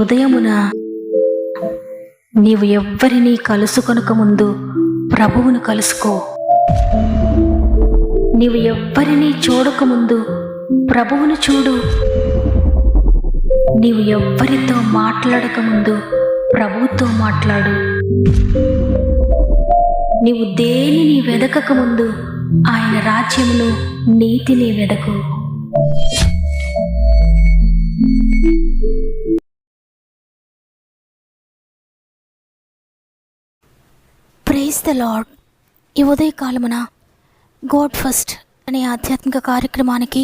ఉదయమున నీవు ఎవ్వరినీ కలుసుకొనక ముందు ప్రభువును కలుసుకో. నీవు ఎవ్వరినీ చూడకముందు ప్రభువును చూడు. నీవు ఎవ్వరితో మాట్లాడకముందు ప్రభువుతో మాట్లాడు. నీవు దేనిని వెదకకముందు ఆయన రాజ్యమును నీతిని వెదకు. Praise the lord. ఈ ఉదయకాలమున గాడ్ ఫస్ట్ అనే ఆధ్యాత్మిక కార్యక్రమానికి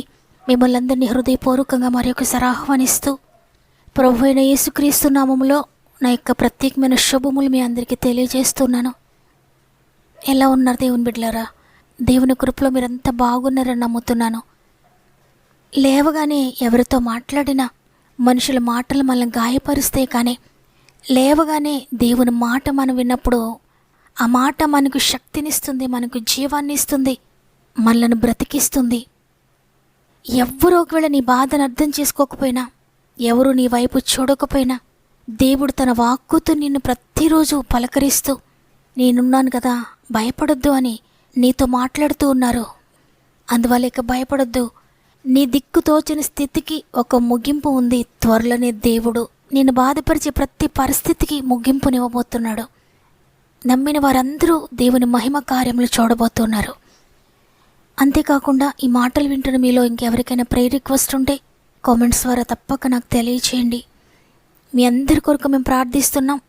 మిమ్మల్ని అందరినీ హృదయపూర్వకంగా మరొకసారి ఆహ్వానిస్తూ ప్రభు అయిన యేసుక్రీస్తు నామములో నా యొక్క ప్రత్యేకమైన శుభములు మీ అందరికీ తెలియజేస్తున్నాను. ఎలా ఉన్నారు దేవుని బిడ్డలారా? దేవుని కృపలో మీరంతా బాగున్నారని నమ్ముతున్నాను. లేవగానే ఎవరితో మాట్లాడినా మనుషుల మాటలు మనల్ని గాయపరుస్తే కానీ లేవగానే దేవుని మాట మనం విన్నప్పుడు ఆ మాట మనకు శక్తినిస్తుంది, మనకు జీవాన్ని ఇస్తుంది, మనల్ని బ్రతికిస్తుంది. ఎవ్వరూ ఒకవేళ నీ బాధను అర్థం చేసుకోకపోయినా, ఎవరు నీ వైపు చూడకపోయినా దేవుడు తన వాక్కుతో నిన్ను ప్రతిరోజు పలకరిస్తూ నేనున్నాను కదా, భయపడొద్దు అని నీతో మాట్లాడుతూ ఉన్నారు. అందువల్ల ఇక భయపడొద్దు. నీ దిక్కు తోచని స్థితికి ఒక ముగింపు ఉంది. త్వరలోనే దేవుడు నిన్ను బాధపరిచే ప్రతి పరిస్థితికి ముగింపునివ్వబోతున్నాడు. నమ్మిన వారందరూ దేవుని మహిమ కార్యములు చూడబోతున్నారు. అంతేకాకుండా ఈ మాటలు వింటున్న మీలో ఇంకెవరికైనా ప్రేయర్ రిక్వెస్ట్ ఉంటే కామెంట్స్ ద్వారా తప్పక నాకు తెలియచేయండి. మీ అందరి కొరకు మేము ప్రార్థిస్తున్నాం.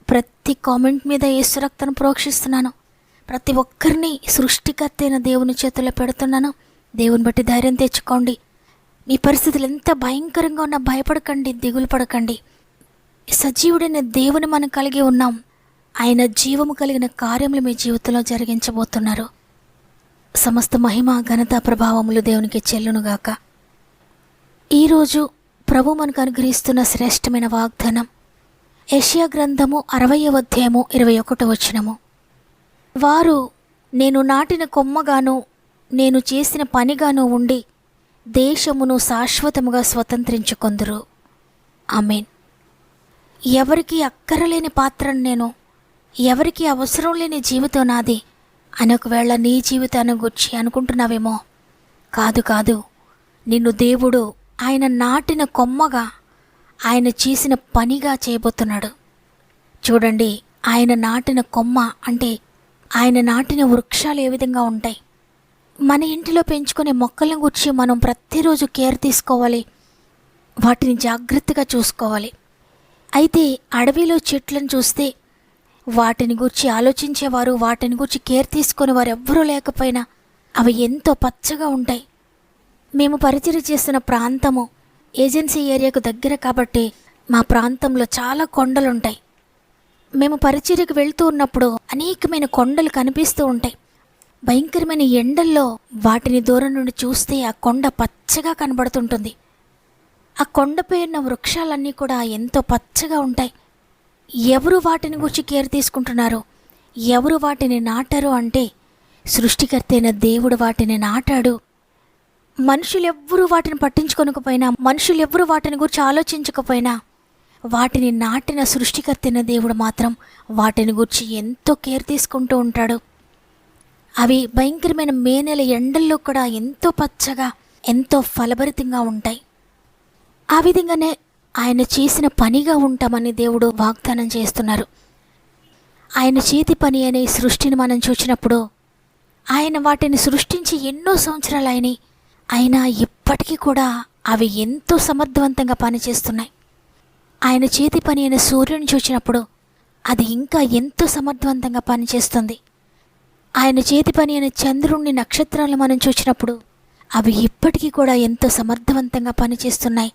ప్రతి కామెంట్ మీద యేసు రక్తాన్ని ప్రోక్షిస్తున్నాను. ప్రతి ఒక్కరిని సృష్టికర్త అయిన దేవుని చేతుల్లో పెడుతున్నాను. దేవుని బట్టి ధైర్యం తెచ్చుకోండి. మీ పరిస్థితులు ఎంత భయంకరంగా ఉన్నా భయపడకండి, దిగులు పడకండి. సజీవుడైన దేవుని మనం కలిగి ఉన్నాం. ఆయన జీవము కలిగిన కార్యములు మీ జీవితంలో జరిగించబోతున్నారు. సమస్త మహిమ ఘనత ప్రభావములు దేవునికి చెల్లునుగాక. ఈరోజు ప్రభు మనకు అనుగ్రహిస్తున్న శ్రేష్టమైన వాగ్దానం యెషయా గ్రంథము 60వ అధ్యాయము 21వ వచనము. వారు నేను నాటిన కొమ్మగాను నేను చేసిన పనిగాను ఉండి దేశమును శాశ్వతముగా స్వతంత్రించుకొందురు. ఆమేన్. ఎవరికి అక్కరలేని పాత్రను నేను, ఎవరికి అవసరం లేని జీవితం నాది అని ఒకవేళ నీ జీవితాన్ని గురించి అనుకుంటున్నావేమో. కాదు, నిన్ను దేవుడు ఆయన నాటిన కొమ్మగా, ఆయన చేసిన పనిగా చేయబోతున్నాడు. చూడండి, ఆయన నాటిన కొమ్మ అంటే ఆయన నాటిన వృక్షాలు ఏ విధంగా ఉంటాయి. మన ఇంటిలో పెంచుకునే మొక్కలను గురించి మనం ప్రతిరోజు కేర్ తీసుకోవాలి, వాటిని జాగ్రత్తగా చూసుకోవాలి. అయితే అడవిలో చెట్లను చూస్తే వాటిని గురించి ఆలోచించేవారు, వాటిని గురించి కేర్ తీసుకునే వారు ఎవ్వరూ లేకపోయినా అవి ఎంతో పచ్చగా ఉంటాయి. మేము పరిచయం చేస్తున్న ప్రాంతము ఏజెన్సీ ఏరియాకు దగ్గర కాబట్టి మా ప్రాంతంలో చాలా కొండలుంటాయి. మేము పరిచర్యకు వెళ్తూ ఉన్నప్పుడు అనేకమైన కొండలు కనిపిస్తూ ఉంటాయి. భయంకరమైన ఎండల్లో వాటిని దూరం నుండి చూస్తే ఆ కొండ పచ్చగా కనబడుతుంటుంది. ఆ కొండపై ఉన్న వృక్షాలన్నీ కూడా ఎంతో పచ్చగా ఉంటాయి. ఎవరు వాటిని గురించి కేర్ తీసుకుంటున్నారు, ఎవరు వాటిని నాటారు అంటే సృష్టికర్త అయిన దేవుడు వాటిని నాటాడు. మనుషులు ఎవ్వరూ వాటిని పట్టించుకోకపోయినా, మనుషులు ఎవ్వరూ వాటిని గురించి ఆలోచించకపోయినా వాటిని నాటిన సృష్టికర్త అయిన దేవుడు మాత్రం వాటిని గురించి ఎంతో కేర్ తీసుకుంటూ ఉంటాడు. అవి భయంకరమైన మే నెల ఎండల్లో కూడా ఎంతో పచ్చగా, ఎంతో ఫలభరితంగా ఉంటాయి. ఆ విధంగానే ఆయన చేసిన పనిగా ఉంటామని దేవుడు వాగ్దానం చేస్తున్నారు. ఆయన చేతి పని అనే సృష్టిని మనం చూసినప్పుడు ఆయన వాటిని సృష్టించి ఎన్నో సంవత్సరాలైనాయి. అయినా ఇప్పటికీ కూడా అవి ఎంతో సమర్థవంతంగా పనిచేస్తున్నాయి. ఆయన చేతి పని అయిన సూర్యుని చూసినప్పుడు అది ఇంకా ఎంతో సమర్థవంతంగా పనిచేస్తుంది. ఆయన చేతి పని అయిన చంద్రుణ్ణి, నక్షత్రాలను మనం చూసినప్పుడు అవి ఇప్పటికీ కూడా ఎంతో సమర్థవంతంగా పనిచేస్తున్నాయి.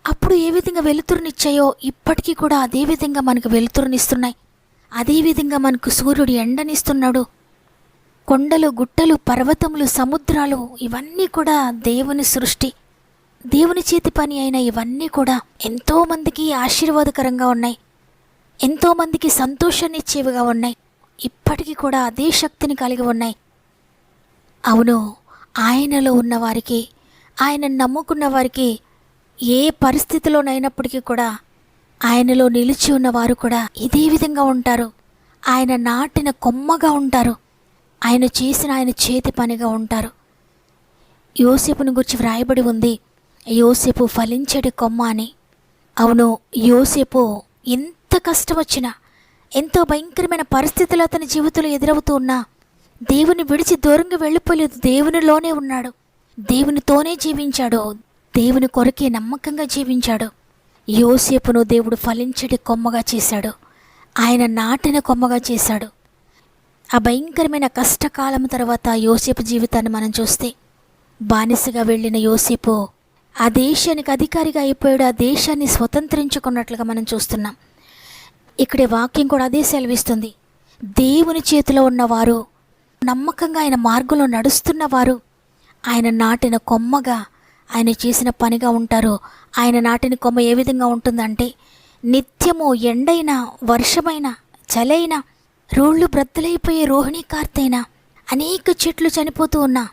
అప్పుడు ఏ విధంగా వెలుతురునిచ్చాయో ఇప్పటికీ కూడా అదే విధంగా మనకు వెలుతురునిస్తున్నాయి. అదేవిధంగా మనకు సూర్యుడు ఎండనిస్తున్నాడు. కొండలు, గుట్టలు, పర్వతములు, సముద్రాలు ఇవన్నీ కూడా దేవుని సృష్టి, దేవుని చేతి పని అయిన ఇవన్నీ కూడా ఎంతోమందికి ఆశీర్వాదకరంగా ఉన్నాయి, ఎంతోమందికి సంతోషాన్ని ఇచ్చేవిగా ఉన్నాయి. ఇప్పటికీ కూడా అదే శక్తిని కలిగి ఉన్నాయి. అవును, ఆయనలో ఉన్నవారికి, ఆయన నమ్ముకున్న వారికి ఏ పరిస్థితిలోనైనప్పటికీ కూడా ఆయనలో నిలిచి ఉన్నవారు కూడా ఇదే విధంగా ఉంటారు. ఆయన నాటిన కొమ్మగా ఉంటారు. ఆయన చేసిన ఆయన చేతి పనిగా ఉంటారు. యోసేపుని గురించి వ్రాయబడి ఉంది, యోసేపు ఫలించడి కొమ్మ అని. అవును, యోసేపు ఎంత కష్టం వచ్చినా, ఎంతో భయంకరమైన పరిస్థితులు అతని జీవితంలో ఎదురవుతూ ఉన్నా దేవుని విడిచి దూరంగా వెళ్ళిపోలేదు. దేవునిలోనే ఉన్నాడు, దేవునితోనే జీవించాడు, దేవుని కొరకే నమ్మకంగా జీవించాడు. యోసేపును దేవుడు ఫలించడి కొమ్మగా చేశాడు. ఆయన నాటిన కొమ్మగా చేశాడు. ఆ భయంకరమైన కష్టకాలం తర్వాత యోసేపు జీవితాన్ని మనం చూస్తే, బానిసగా వెళ్ళిన యోసేపు ఆ దేశానికి అధికారిగా అయిపోయాడు. ఆ దేశాన్ని స్వతంత్రించుకున్నట్లుగా మనం చూస్తున్నాం. ఇక్కడే వాక్యం కూడా అదే సెలవిస్తుంది. దేవుని చేతిలో ఉన్నవారు, నమ్మకంగా ఆయన మార్గంలో నడుస్తున్నవారు ఆయన నాటిన కొమ్మగా, ఆయన చేసిన పనిగా ఉంటారు. ఆయన నాటిన కొమ్మ ఏ విధంగా ఉంటుందంటే, నిత్యము ఎండైనా, వర్షమైనా, చలైనా, రోళ్ళు బ్రద్దలైపోయే రోహిణీ కార్తైనా, అనేక చెట్లు చనిపోతూ ఉన్నా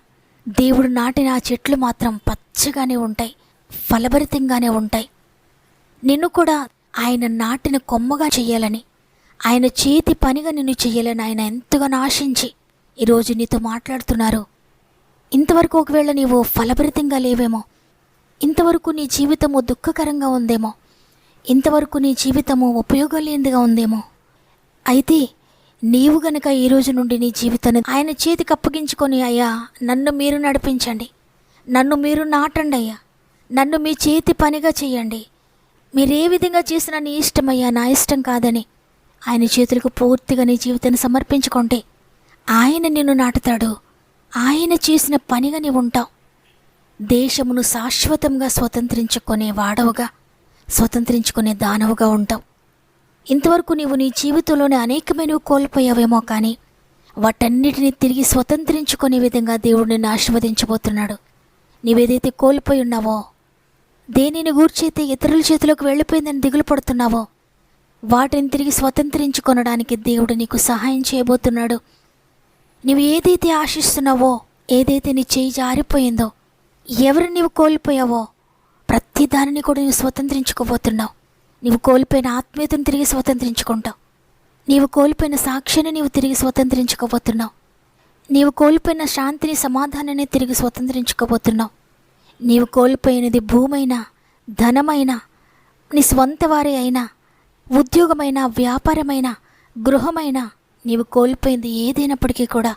దేవుడు నాటిన ఆ చెట్లు మాత్రం పచ్చగానే ఉంటాయి, ఫలభరితంగానే ఉంటాయి. నిన్ను కూడా ఆయన నాటిన కొమ్మగా చెయ్యాలని, ఆయన చేతి పనిగా నిన్ను చెయ్యాలని ఆయన ఎంతగానో ఆశించి ఈరోజు నీతో మాట్లాడుతున్నారు. ఇంతవరకు ఒకవేళ నీవు ఫలభరితంగా లేవేమో, ఇంతవరకు నీ జీవితము దుఃఖకరంగా ఉందేమో, ఇంతవరకు నీ జీవితము ఉపయోగం లేనిదిగా ఉందేమో. అయితే నీవు గనక ఈ రోజు నుండి నీ జీవితాన్ని ఆయన చేతికి అప్పగించుకొని, అయ్యా నన్ను మీరు నడిపించండి, నన్ను మీరు నాటండి అయ్యా, నన్ను మీ చేతి పనిగా చేయండి, మీరు ఏ విధంగా చేసినా నీ ఇష్టమయ్యా, నా ఇష్టం కాదని ఆయన చేతులకు పూర్తిగా నీ జీవితాన్ని సమర్పించుకుంటే ఆయన నిన్ను నాటుతాడు. ఆయన చేసిన పనిగా నీవు ఉంటావు. దేశమును శాశ్వతంగా స్వతంత్రించుకునే వాడవుగా, స్వతంత్రించుకునే దానవుగా ఉంటావు. ఇంతవరకు నీవు నీ జీవితంలోనే అనేకమైనవి కోల్పోయావేమో, కానీ వాటన్నిటిని తిరిగి స్వతంత్రించుకునే విధంగా దేవుడు నిన్ను ఆశీర్వదించబోతున్నాడు. నీవేదైతే కోల్పోయి ఉన్నావో, దేనిని గూర్చైతే ఇతరుల చేతిలోకి వెళ్ళిపోయిందని దిగులు పడుతున్నావో, వాటిని తిరిగి స్వతంత్రించుకొనడానికి దేవుడు నీకు సహాయం చేయబోతున్నాడు. నీవు ఏదైతే ఆశిస్తున్నావో, ఏదైతే నీ చేయి జారిపోయిందో, ఎవరు నీవు కోల్పోయావో ప్రతి దానిని కూడా నీవు స్వతంత్రించుకోబోతున్నావు. నీవు కోల్పోయిన ఆత్మీయతను తిరిగి స్వతంత్రించుకుంటావు. నీవు కోల్పోయిన సాక్షిని నీవు తిరిగి స్వతంత్రించుకోబోతున్నావు. నీవు కోల్పోయిన శాంతిని, సమాధానాన్ని తిరిగి స్వతంత్రించుకోబోతున్నావు. నీవు కోల్పోయినది భూమైనా, ధనమైనా, నీ స్వంత వారే అయినా, ఉద్యోగమైనా, వ్యాపారమైనా, గృహమైనా, నీవు కోల్పోయింది ఏదైనప్పటికీ కూడా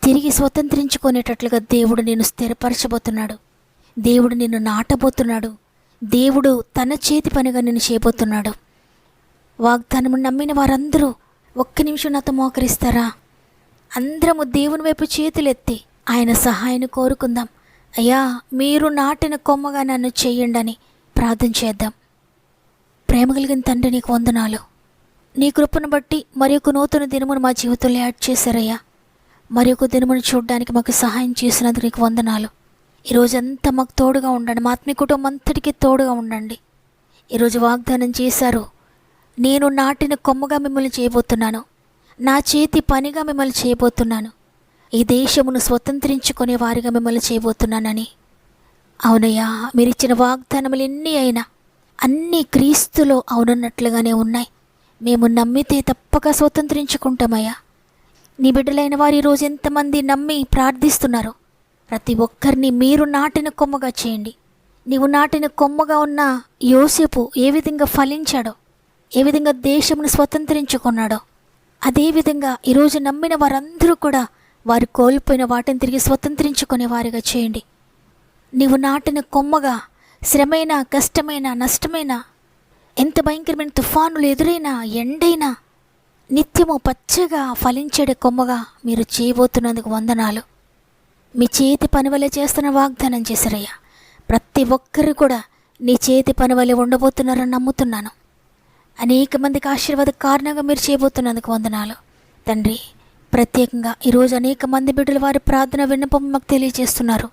తిరిగి స్వతంత్రించుకునేటట్లుగా దేవుడు నిన్ను స్థిరపరచబోతున్నాడు. దేవుడు నిన్ను నాటబోతున్నాడు. దేవుడు తన చేతి పనిగా నిన్ను చేయబోతున్నాడు. వాగ్దానము నమ్మిన వారందరూ ఒక్క నిమిషం నాతో మోకరిస్తారా? అందరము దేవుని వైపు చేతులెత్తి ఆయన సహాయాన్ని కోరుకుందాం. అయ్యా మీరు నాటిన కొమ్మగా నన్ను చేయండి అని ప్రార్థన చేద్దాం. ప్రేమ కలిగిన తండ్రి, నీకు వందనాలు. నీ కృపను బట్టి మరి ఒక నూతన దినమును మా జీవితంలో యాడ్ చేశారయ్యా. మరి ఒక దినమును చూడడానికి మాకు సహాయం చేసినందుకు నీకు వందనాలు. ఈరోజంతా మాకు తోడుగా ఉండండి, మా ఆత్మీయ కుటుంబం అంతటికీ తోడుగా ఉండండి. ఈరోజు వాగ్దానం చేశారు, నేను నాటిన కొమ్మగా మిమ్మల్ని చేయబోతున్నాను, నా చేతి పనిగా మిమ్మల్ని చేయబోతున్నాను, ఈ దేశమును స్వతంత్రించుకునే వారిగా మిమ్మల్ని చేయబోతున్నానని. అవునయ్యా, మీరిచ్చిన వాగ్దానములు ఎన్ని అయినా అన్నీ క్రీస్తులో అవునన్నట్లుగానే ఉన్నాయి. మేము నమ్మితే తప్పక స్వతంత్రించుకుంటామయ్యా. నీ బిడ్డలైన వారు ఈరోజు ఎంతమంది నమ్మి ప్రార్థిస్తున్నారు, ప్రతి ఒక్కరిని మీరు నాటిన కొమ్మగా చేయండి. నీవు నాటిన కొమ్మగా ఉన్న యోసేపు ఏ విధంగా ఫలించాడో, ఏ విధంగా దేశమును స్వతంత్రించుకున్నాడో, అదేవిధంగా ఈరోజు నమ్మిన వారందరూ కూడా వారు కోల్పోయిన వాటిని తిరిగి స్వతంత్రించుకునే వారిగా చేయండి. నీవు నాటిన కొమ్మగా శ్రమైనా, కష్టమైనా, నష్టమైనా, ఎంత భయంకరమైన తుఫానులు ఎదురైనా, ఎండైనా నిత్యము పచ్చగా ఫలించేడే కొమ్మగా మీరు చేయబోతున్నందుకు వందనాలు. మీ చేతి పని వలె చేస్తున్న వాగ్దానం చేశారయ్యా. ప్రతి ఒక్కరు కూడా నీ చేతి పని వలె ఉండబోతున్నారని నమ్ముతున్నాను. అనేక మందికి ఆశీర్వాద కారణంగా మీరు చేయబోతున్నందుకు వందనాలు తండ్రి. ప్రత్యేకంగా ఈరోజు అనేక మంది బిడ్డలు వారి ప్రార్థన విన్నపం మాకు తెలియజేస్తున్నారు.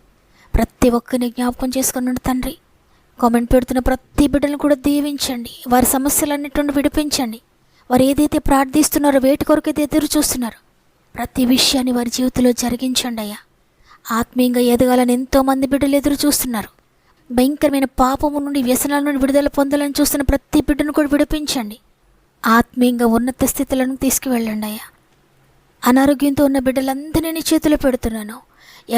ప్రతి ఒక్కరిని జ్ఞాపకం చేసుకున్నాడు తండ్రి. కామెంట్ పెడుతున్న ప్రతి బిడ్డలను కూడా దీవించండి, వారి సమస్యలన్నిటి నుండి విడిపించండి. వారు ఏదైతే ప్రార్థిస్తున్నారో, వేటి కొరకైతే ఎదురు చూస్తున్నారో ప్రతి విషయాన్ని వారి జీవితంలో జరిగించండి అయ్యా. ఆత్మీయంగా ఎదగాలని ఎంతోమంది బిడ్డలు ఎదురు చూస్తున్నారు. భయంకరమైన పాపము నుండి, వ్యసనాల నుండి విడుదల పొందాలని చూస్తున్న ప్రతి బిడ్డను కూడా విడిపించండి. ఆత్మీయంగా ఉన్నత స్థితులను తీసుకువెళ్ళండి అయ్యా. అనారోగ్యంతో ఉన్న బిడ్డలందరినీ నీ చేతిలో పెడుతున్నాను.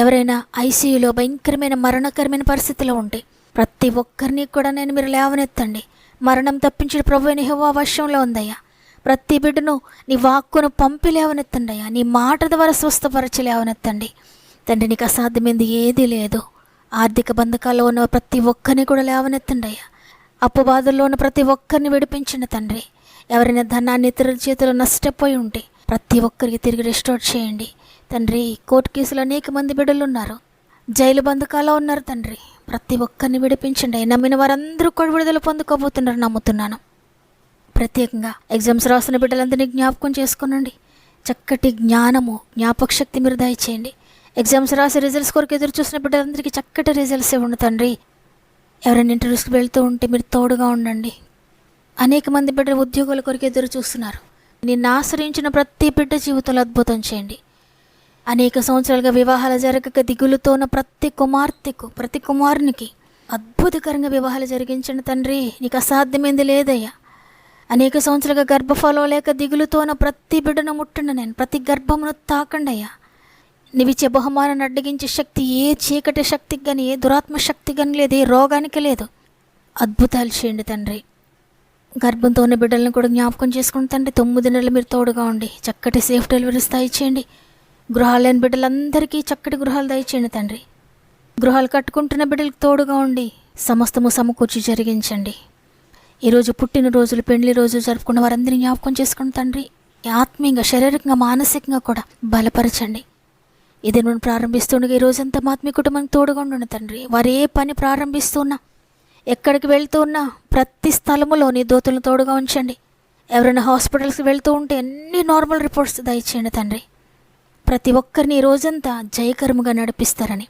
ఎవరైనా ఐసీయూలో భయంకరమైన మరణకరమైన పరిస్థితిలో ఉంటే ప్రతి ఒక్కరిని కూడా మీరు లేవనెత్తండి. మరణం తప్పించిన ప్రభువైన యెహోవా వశంలో ఉందయ్యా. ప్రతి బిడ్డను నీ వాక్కును పంపి లేవనెత్తండి అయ్యా. నీ మాట ద్వారా స్వస్థపరచి లేవనెత్తండి తండ్రి. నీకు అసాధ్యమైంది ఏదీ లేదు. ఆర్థిక బంధకాల్లో ఉన్న ప్రతి ఒక్కరిని కూడా లేవనెత్తండి అయ్యా. అప్పు బాధల్లో ఉన్న ప్రతి ఒక్కరిని విడిపించండి తండ్రి. ఎవరైనా ధనాన్ని ఇతరుల చేతిలో నష్టపోయి ఉంటే ప్రతి ఒక్కరికి తిరిగి రెస్టోర్ చేయండి తండ్రి. కోర్టు కేసులు అనేక మంది బిడ్డలు ఉన్నారు, జైలు బంధకాల్లో ఉన్నారు తండ్రి. ప్రతి ఒక్కరిని విడిపించండి. నమ్మిన వారందరూ కూడా విడుదల పొందుకోబోతున్నారు నమ్ముతున్నాను. ప్రత్యేకంగా ఎగ్జామ్స్ రాసిన బిడ్డలందరినీ జ్ఞాపకం చేసుకునండి. చక్కటి జ్ఞానము, జ్ఞాపక శక్తి మీరు దయచేయండి. ఎగ్జామ్స్ రాసి రిజల్ట్స్ కొరకు ఎదురు చూసిన బిడ్డలందరికీ చక్కటి రిజల్ట్స్ ఇవ్వండి తండ్రి. ఎవరైనా ఇంటర్వ్యూస్కి వెళ్తూ ఉంటే మీరు తోడుగా ఉండండి. అనేక మంది బిడ్డలు ఉద్యోగాల కొరకు ఎదురు చూస్తున్నారు. నిన్ను ఆశ్రయించిన ప్రతి బిడ్డ జీవితంలో అద్భుతం చేయండి. అనేక సంవత్సరాలుగా వివాహాలు జరగక దిగులుతో ఉన్న ప్రతి కుమార్తెకు, ప్రతి కుమారునికి అద్భుతకరంగా వివాహాలు జరిగించండి తండ్రి. నీకు అసాధ్యమైంది లేదయ్యా. అనేక సంవత్సరాలుగా గర్భఫలం లేక దిగులుతో ఉన్న ప్రతి బిడ్డను ముట్టండి నేను. ప్రతి గర్భమును తాకండి అయ్యా. నీవిచ్చే బహుమానాన్ని అడ్డగించే శక్తి ఏ చీకటి శక్తికి కానీ, ఏ దురాత్మ శక్తికి కానీ లేదు, ఏ రోగానికి లేదు. అద్భుతాలు చేయండి తండ్రి. గర్భంతో ఉన్న బిడ్డలను కూడా జ్ఞాపకం చేసుకుని తండ్రి. 9 నెలలు మీరు తోడుగా ఉండి చక్కటి సేఫ్ డెలివరీస్ దయచేయండి. గృహాలు లేని బిడ్డలందరికీ చక్కటి గృహాలు దయచేయండి తండ్రి. గృహాలు కట్టుకుంటున్న బిడ్డలకు తోడుగా ఉండి సమస్తము సమకూర్చి జరిగించండి. ఈరోజు పుట్టినరోజులు, పెండ్లి రోజు జరుపుకున్న వారందరినీ జ్ఞాపకం చేసుకుని తండ్రి. ఆత్మీయంగా, శారీరకంగా, మానసికంగా కూడా బలపరచండి. ఇది నేను ప్రారంభిస్తుండగా ఈ రోజంతా మా ఆత్మీయ కుటుంబానికి తోడుగా ఉండండి తండ్రి. వారు ఏ పని ప్రారంభిస్తున్నా, ఎక్కడికి వెళ్తూ ఉన్నా ప్రతి స్థలములో నీ దూతలను తోడుగా ఉంచండి. ఎవరైనా హాస్పిటల్స్కి వెళ్తూ ఉంటే అన్ని నార్మల్ రిపోర్ట్స్ దయచేయండి తండ్రి. ప్రతి ఒక్కరిని ఈ రోజంతా జయకరముగా నడిపిస్తారని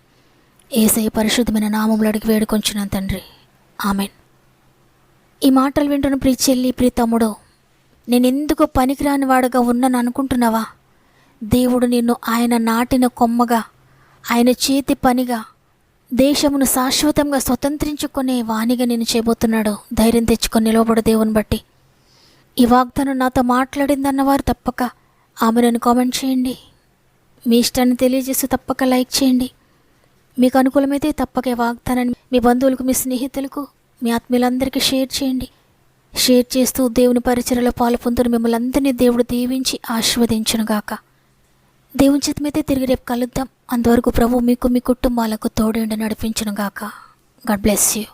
యేసయ్య పరిశుద్ధమైన నామములో అడిగి వేడుకొంచున్నాను తండ్రి. ఆమెన్. ఈ మాటలు వింటున్న ప్రియ చెల్లి, ప్రియ తమ్ముడు, నేను ఎందుకు పనికిరాని వాడుగా ఉన్నాను అనుకుంటున్నావా? దేవుడు నిన్ను ఆయన నాటిన కొమ్మగా, ఆయన చేతి పనిగా, దేశమును శాశ్వతంగా స్వతంత్రించుకునే వాణిగా నేను చేయబోతున్నాడు. ధైర్యం తెచ్చుకొని నిలవబడు దేవుని బట్టి. ఈ వాగ్దానం నాతో మాట్లాడిందన్నవారు తప్పక ఆమె నన్ను కామెంట్ చేయండి. మీ ఇష్టాన్ని తెలియజేస్తూ తప్పక లైక్ చేయండి. మీకు అనుకూలమైతే తప్పక ఈ వాగ్దానాన్ని మీ బంధువులకు, మీ స్నేహితులకు, మీ ఆత్మీయులందరికీ షేర్ చేయండి. షేర్ చేస్తూ దేవుని పరిచర్యలో పాలు పొందుతున్న మిమ్మల్ని అందరినీ దేవుడు దీవించి ఆశీర్వదించునుగాక. దేవుని చిత్తమైతే తిరిగి రేపు కలుద్దాం. అంతవరకు ప్రభు మీకు, మీ కుటుంబాలకు తోడుండి నడిపించునుగాక. God bless you.